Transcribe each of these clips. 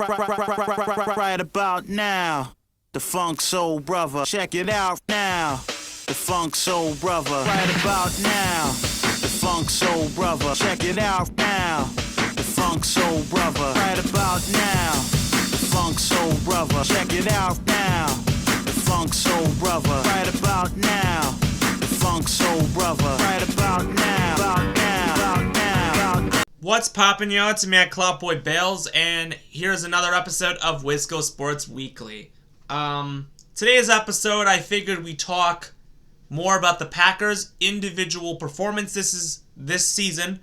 Right about now, the Funk Soul Brother. Check it out now, the Funk Soul Brother. Right about now, the Funk Soul Brother. Check it out now, the Funk Soul Brother. Right about now, the Funk Soul Brother. Check it out now, the Funk Soul Brother. Right about now, the Funk Soul Brother. Right about now, about now, about now, about now. What's poppin', yo? It's me at Cloutboy Bales, and here's another episode of Wisco Sports Weekly. Today's episode, I figured we talk more about the Packers' individual performances this season,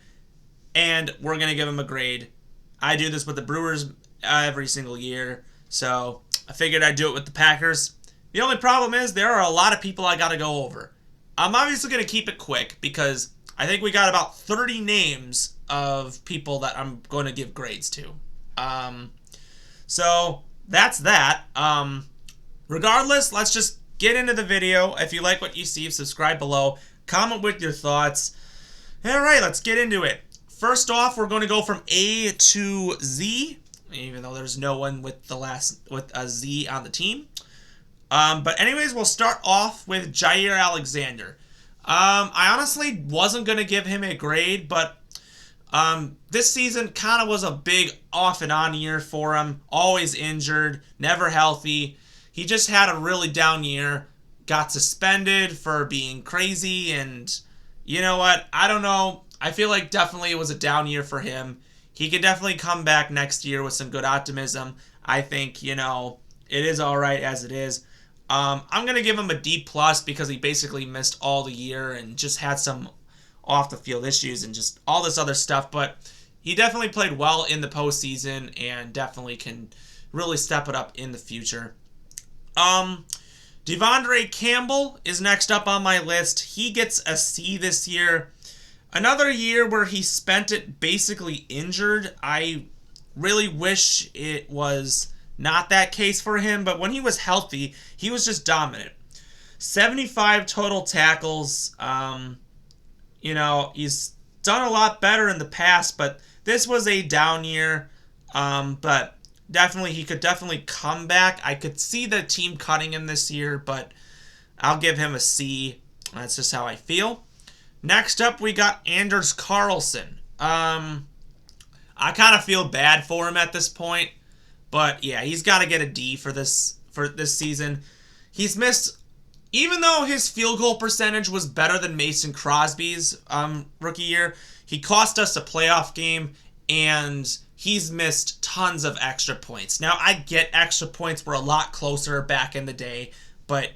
and we're gonna give them a grade. I do this with the Brewers every single year, so I figured I'd do it with the Packers. The only problem is there are a lot of people I gotta go over. I'm obviously gonna keep it quick because I think we got about 30 names of people that I'm going to give grades to. So that's that. Regardless, let's just get into the video. If you like what you see, subscribe below. Comment with your thoughts. All right, let's get into it. First off, we're going to go from A to Z, even though there's no one with a Z on the team. But anyways, we'll start off with Jaire Alexander. I honestly wasn't going to give him a grade, but this season kind of was a big off and on year for him. Always injured, never healthy. He just had a really down year. Got suspended for being crazy, and you know what? I don't know. I feel like definitely it was a down year for him. He could definitely come back next year with some good optimism. I think, it is all right as it is. I'm going to give him a D+ because he basically missed all the year and just had some off the field issues and just all this other stuff. But he definitely played well in the postseason and definitely can really step it up in the future. Devondre Campbell is next up on my list. He gets a C this year. Another year where he spent it basically injured. I really wish it was not that case for him, but when he was healthy, he was just dominant. 75 total tackles. He's done a lot better in the past, but this was a down year. But definitely, he could definitely come back. I could see the team cutting him this year, but I'll give him a C. That's just how I feel. Next up, we got Anders Carlson. I kind of feel bad for him at this point. But yeah, he's got to get a D for this season. He's missed, even though his field goal percentage was better than Mason Crosby's rookie year, he cost us a playoff game, and he's missed tons of extra points. Now, I get extra points were a lot closer back in the day, but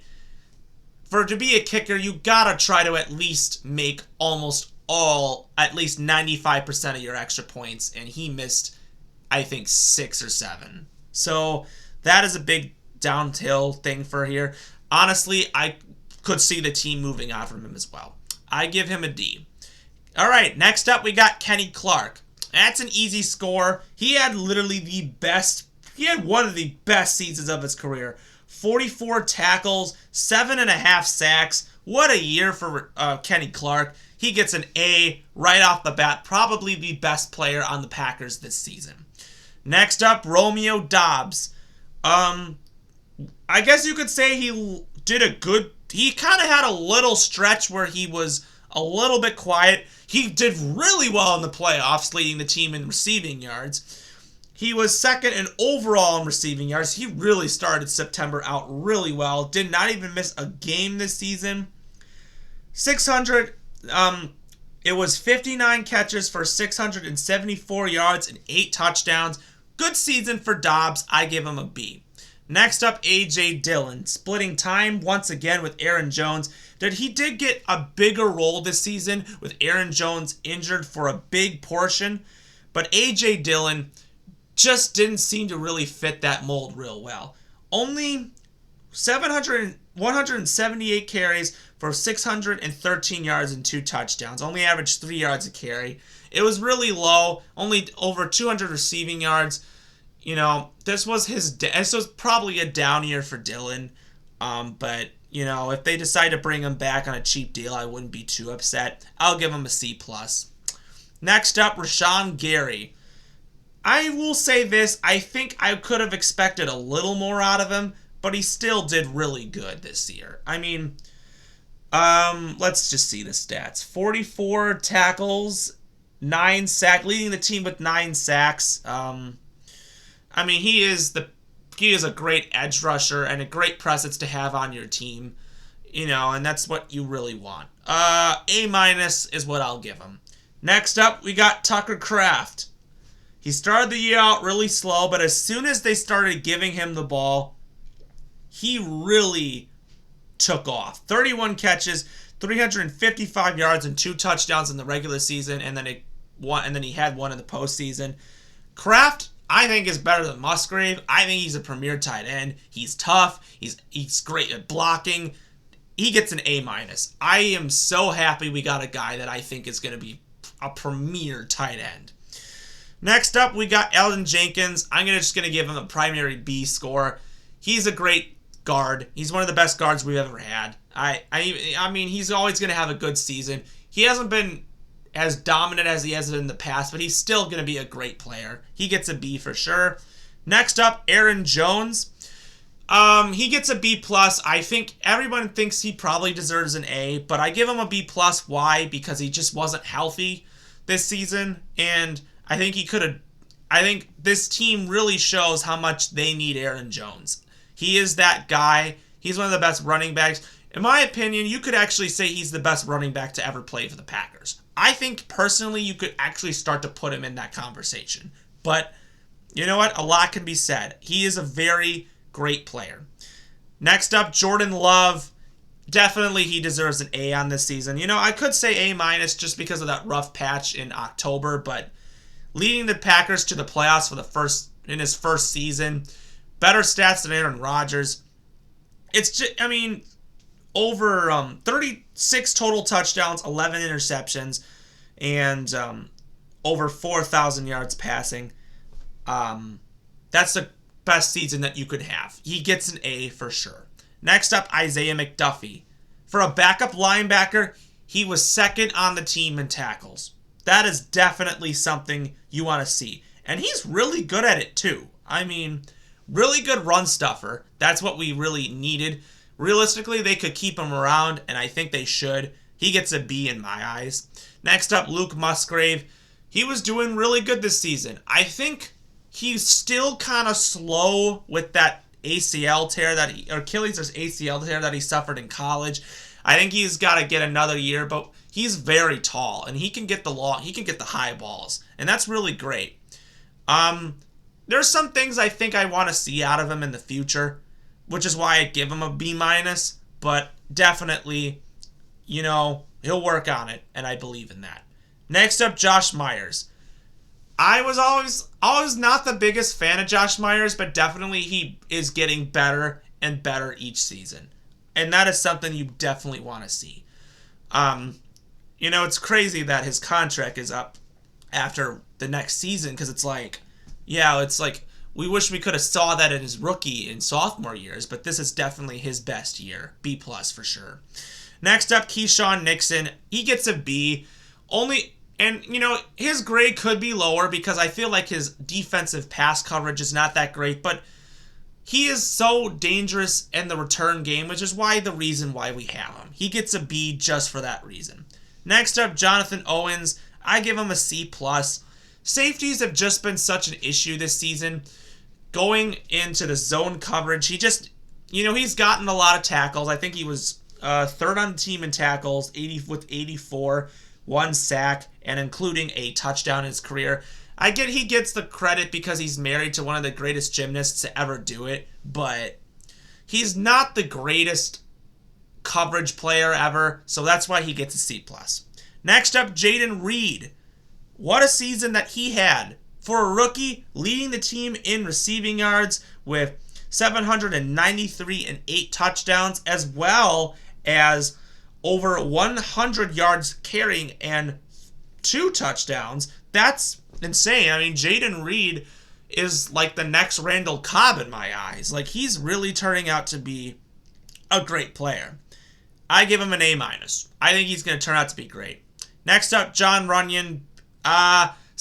to be a kicker, you got to try to at least make at least 95% of your extra points, and he missed, I think, 6 or 7. So that is a big downhill thing for here. Honestly, I could see the team moving on from him as well. I give him a D. All right, next up we got Kenny Clark. That's an easy score. He had one of the best seasons of his career. 44 tackles, 7.5 sacks. What a year for Kenny Clark. He gets an A right off the bat. Probably the best player on the Packers this season. Next up, Romeo Doubs. I guess you could say he kind of had a little stretch where he was a little bit quiet. He did really well in the playoffs, leading the team in receiving yards. He was second in overall in receiving yards. He really started September out really well. Did not even miss a game this season. 600, it was 59 catches for 674 yards and 8 touchdowns. Good season for Doubs. I give him a B. Next up, A.J. Dillon. Splitting time once again with Aaron Jones. He did get a bigger role this season with Aaron Jones injured for a big portion. But A.J. Dillon just didn't seem to really fit that mold real well. Only 178 carries for 613 yards and 2 touchdowns. Only averaged 3 yards a carry. It was really low. Only over 200 receiving yards. This was probably a down year for Dillon. But if they decide to bring him back on a cheap deal, I wouldn't be too upset. I'll give him a C+. Next up, Rashawn Gary. I will say this. I think I could have expected a little more out of him, but he still did really good this year. I mean, let's just see the stats. 44 tackles, 9 sacks, leading the team with 9 sacks. I mean, he is a great edge rusher and a great presence to have on your team. And that's what you really want. A- is what I'll give him. Next up, we got Tucker Kraft. He started the year out really slow, but as soon as they started giving him the ball, he really took off. 31 catches, 355 yards, and 2 touchdowns in the regular season, and then he had one in the postseason. Kraft, I think, is better than Musgrave. I think he's a premier tight end. He's tough. He's great at blocking. He gets an A-. I am so happy we got a guy that I think is going to be a premier tight end. Next up, we got Elgton Jenkins. I'm just going to give him a primary B score. He's a great guard. He's one of the best guards we've ever had. I mean, he's always going to have a good season. He hasn't been as dominant as he has in the past, but he's still going to be a great player. He gets a B for sure. Next up, Aaron Jones. He gets a B+. I think everyone thinks he probably deserves an A, but I give him a B+. Why? Because he just wasn't healthy this season, and I think this team really shows how much they need Aaron Jones. He is that guy. He's one of the best running backs. In my opinion, you could actually say he's the best running back to ever play for the Packers. I think, personally, you could actually start to put him in that conversation. But, you know what? A lot can be said. He is a very great player. Next up, Jordan Love. Definitely he deserves an A on this season. I could say A- just because of that rough patch in October, but leading the Packers to the playoffs in his first season, better stats than Aaron Rodgers. It's just, over 36 total touchdowns, 11 interceptions, and over 4,000 yards passing. That's the best season that you could have. He gets an A for sure. Next up, Isaiah McDuffie. For a backup linebacker, he was second on the team in tackles. That is definitely something you want to see. And he's really good at it too. Really good run stuffer. That's what we really needed. Realistically, they could keep him around, and I think they should. He gets a B in my eyes. Next up, Luke Musgrave. He was doing really good this season. I think he's still kind of slow with that ACL tear Achilles or ACL tear that he suffered in college. I think he's got to get another year, but he's very tall, and he can get the high balls, and that's really great. There's some things I think I want to see out of him in the future, which is why I give him a B-, but definitely, he'll work on it, and I believe in that. Next up, Josh Myers. I was always not the biggest fan of Josh Myers, but definitely he is getting better and better each season. And that is something you definitely want to see. It's crazy that his contract is up after the next season, because it's like we wish we could have saw that in his rookie and sophomore years, but this is definitely his best year. B+ for sure. Next up, Keyshawn Nixon. He gets a B. And, his grade could be lower because I feel like his defensive pass coverage is not that great, but he is so dangerous in the return game, which is the reason why we have him. He gets a B just for that reason. Next up, Jonathan Owens. I give him a C+. Safeties have just been such an issue this season. Going into the zone coverage, he's gotten a lot of tackles. I think he was third on the team in tackles, with 84, 1 sack, and including a touchdown in his career. I get he gets the credit because he's married to one of the greatest gymnasts to ever do it, but he's not the greatest coverage player ever, so that's why he gets a C+. Next up, Jayden Reed. What a season that he had. For a rookie, leading the team in receiving yards with 793 and 8 touchdowns, as well as over 100 yards carrying and 2 touchdowns. That's insane. Jayden Reed is like the next Randall Cobb in my eyes. He's really turning out to be a great player. I give him an A-. I think he's going to turn out to be great. Next up, John Runyon.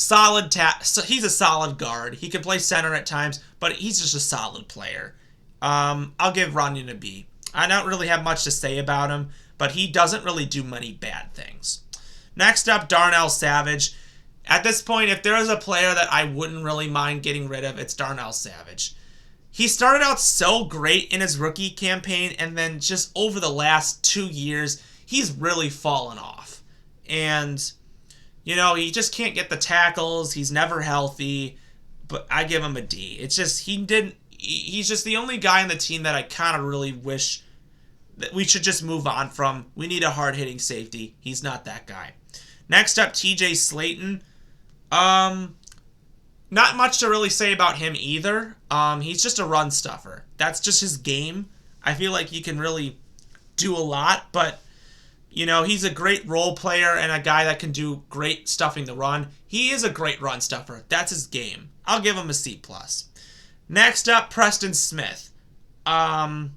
solid so he's a solid guard. He can play center at times, but he's just a solid player. I'll give Runyan a B. I don't really have much to say about him, but he doesn't really do many bad things. Next up, Darnell Savage. At this point, if there is a player that I wouldn't really mind getting rid of, it's Darnell Savage. He started out so great in his rookie campaign, and then just over the last 2 years, he's really fallen off. And, you know, he just can't get the tackles. He's never healthy, but I give him a D. It's just, he's just the only guy on the team that I kind of really wish that we should just move on from. We need a hard-hitting safety. He's not that guy. Next up, TJ Slaton. Not much to really say about him either. He's just a run stuffer. That's just his game. I feel like he can really do a lot, but, you know, he's a great role player and a guy that can do great stuffing the run. He is a great run stuffer. That's his game. I'll give him a C+. Next up, Preston Smith. Kind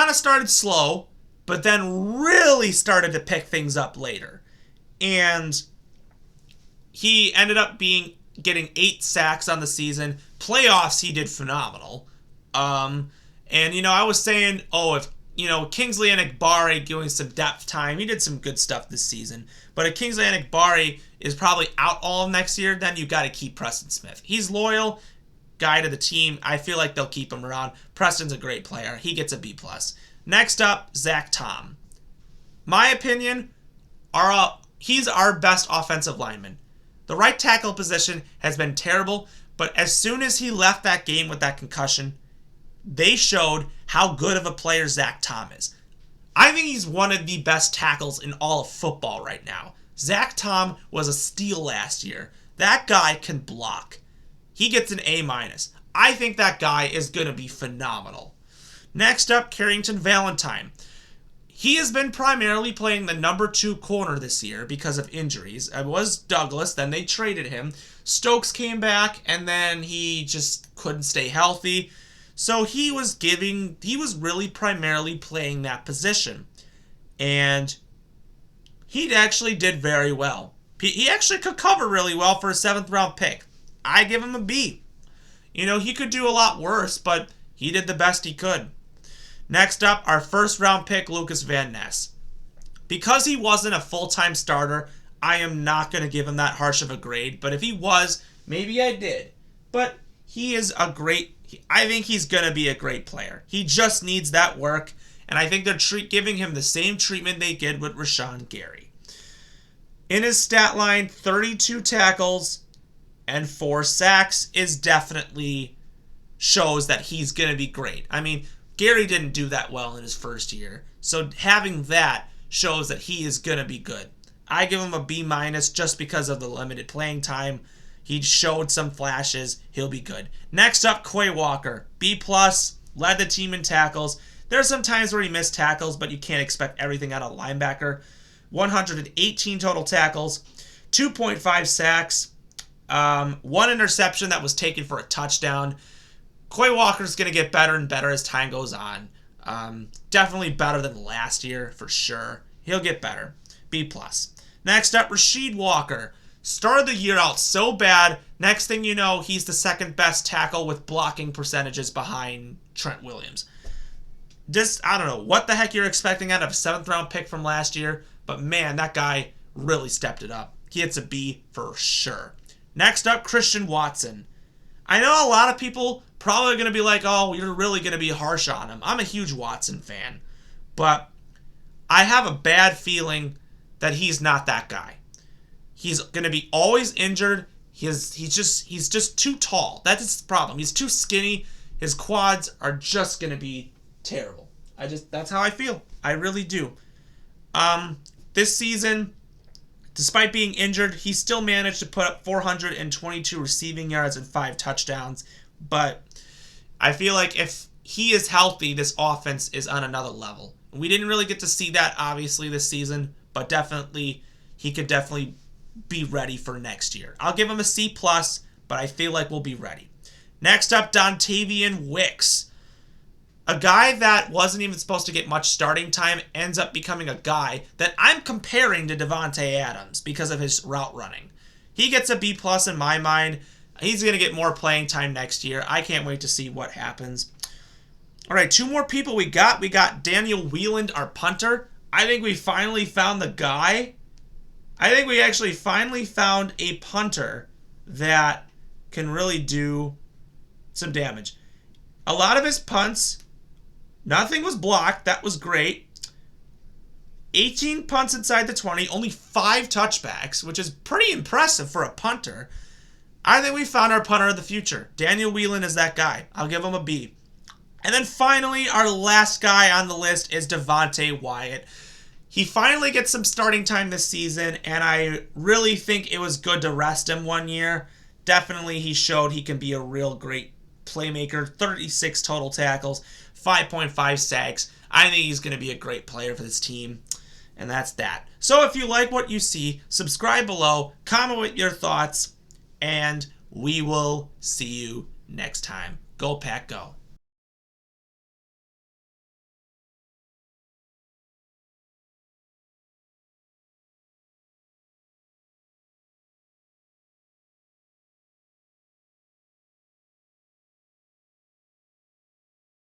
of started slow, but then really started to pick things up later. And he ended up getting 8 sacks on the season. Playoffs, he did phenomenal. And, you know, I was saying, if, you know, Kingsley Enagbare doing some depth time, he did some good stuff this season. But if Kingsley Enagbare is probably out all of next year, then you got to keep Preston Smith. He's loyal guy to the team. I feel like they'll keep him around. Preston's a great player. He gets a B+. Next up, Zach Tom. My opinion, he's our best offensive lineman. The right tackle position has been terrible, but as soon as he left that game with that concussion, they showed how good of a player Zach Tom is. I think he's one of the best tackles in all of football right now. Zach Tom was a steal last year. That guy can block. He gets an A-. I think that guy is going to be phenomenal. Next up, Carrington Valentine. He has been primarily playing the number 2 corner this year because of injuries. It was Douglas, then they traded him. Stokes came back, and then he just couldn't stay healthy. So he was really primarily playing that position. And he actually did very well. He actually could cover really well for a 7th round pick. I give him a B. You know, he could do a lot worse, but he did the best he could. Next up, our 1st round pick, Lucas Van Ness. Because he wasn't a full-time starter, I am not going to give him that harsh of a grade. But if he was, maybe I did. But he is I think he's going to be a great player. He just needs that work. And I think they're giving him the same treatment they did with Rashawn Gary. In his stat line, 32 tackles and 4 sacks definitely shows that he's going to be great. I mean, Gary didn't do that well in his first year, so having that shows that he is going to be good. I give him a B- just because of the limited playing time. He showed some flashes. He'll be good. Next up, Quay Walker. B+, led the team in tackles. There are some times where he missed tackles, but you can't expect everything out of a linebacker. 118 total tackles, 2.5 sacks, 1 interception that was taken for a touchdown. Quay Walker's going to get better and better as time goes on. Definitely better than last year, for sure. He'll get better. B+. Next up, Rasheed Walker. Started the year out so bad. Next thing you know, he's the 2nd best tackle with blocking percentages behind Trent Williams. I don't know what the heck you're expecting out of a 7th round pick from last year, but man, that guy really stepped it up. He gets a B for sure. Next up, Christian Watson. I know a lot of people probably going to be like, oh, you're really going to be harsh on him. I'm a huge Watson fan, but I have a bad feeling that he's not that guy. He's going to be always injured. He's just too tall. That's his problem. He's too skinny. His quads are just going to be terrible. That's how I feel. I really do. This season, despite being injured, he still managed to put up 422 receiving yards and 5 touchdowns. But I feel like if he is healthy, this offense is on another level. We didn't really get to see that, obviously, this season, but he could definitely be ready for next year. I'll give him a C+, but I feel like we'll be ready. Next up, Dontavian Wicks. A guy that wasn't even supposed to get much starting time ends up becoming a guy that I'm comparing to Devontae Adams because of his route running. He gets a B+ in my mind. He's going to get more playing time next year. I can't wait to see what happens. All right, 2 more people we got. We got Daniel Wheeland, our punter. I think we finally found the guy. I think we actually finally found a punter that can really do some damage. A lot of his punts, nothing was blocked. That was great. 18 punts inside the 20, only 5 touchbacks, which is pretty impressive for a punter. I think we found our punter of the future. Daniel Wheeland is that guy. I'll give him a B. And then finally, our last guy on the list is Devonte Wyatt. He finally gets some starting time this season, and I really think it was good to rest him 1 year. Definitely, he showed he can be a real great playmaker. 36 total tackles, 5.5 sacks. I think he's going to be a great player for this team, and that's that. So if you like what you see, subscribe below, comment with your thoughts, and we will see you next time. Go Pack Go.